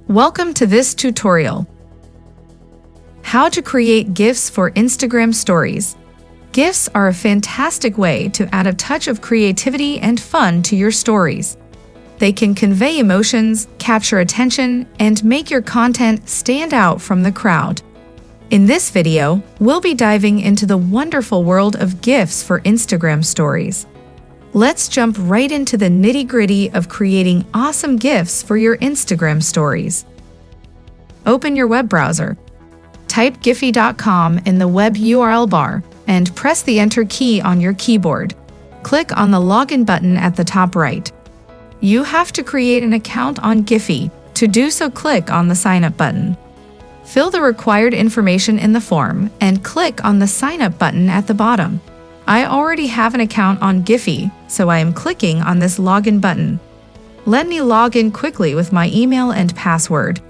Welcome to this tutorial. How to create GIFs for Instagram stories. GIFs are a fantastic way to add a touch of creativity and fun to your stories. They can convey emotions, capture attention, and make your content stand out from the crowd. In this video, we'll be diving into the wonderful world of GIFs for Instagram stories. Let's jump right into the nitty-gritty of creating awesome GIFs for your Instagram stories. Open your web browser. Type giphy.com in the web URL bar and press the Enter key on your keyboard. Click on the Login button at the top right. You have to create an account on Giphy. To do so, click on the Sign Up button. Fill the required information in the form and click on the Sign Up button at the bottom. I already have an account on Giphy, so I am clicking on this Login button. Let me log in quickly with my email and password.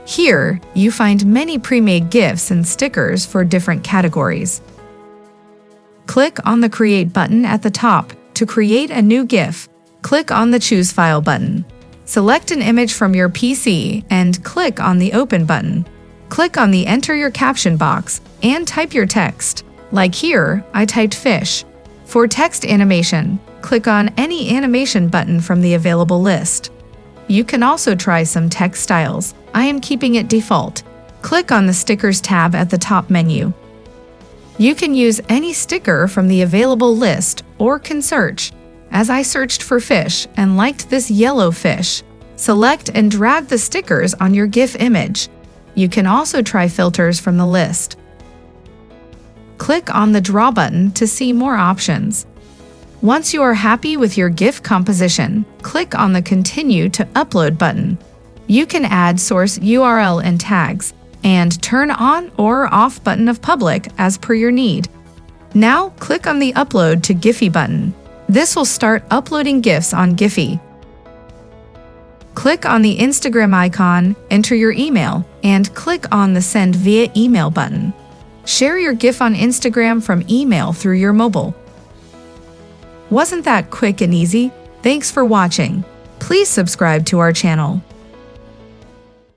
Here, you find many pre-made GIFs and stickers for different categories. Click on the Create button at the top to create a new GIF. Click on the Choose File button. Select an image from your PC and click on the Open button. Click on the Enter Your Caption box and type your text. Like here, I typed fish. For text animation, click on any animation button from the available list. You can also try some text styles. I am keeping it default. Click on the Stickers tab at the top menu. You can use any sticker from the available list or can search. As I searched for fish and liked this yellow fish, select and drag the stickers on your GIF image. You can also try filters from the list. Click on the Draw button to see more options. Once you are happy with your GIF composition, click on the Continue to Upload button. You can add source URL and tags, and turn on or off button of public as per your need. Now click on the Upload to Giphy button. This will start uploading GIFs on Giphy. Click on the Instagram icon, enter your email, and click on the Send via Email button. Share your GIF on Instagram from email through your mobile. Wasn't that quick and easy? Thanks for watching. Please subscribe to our channel.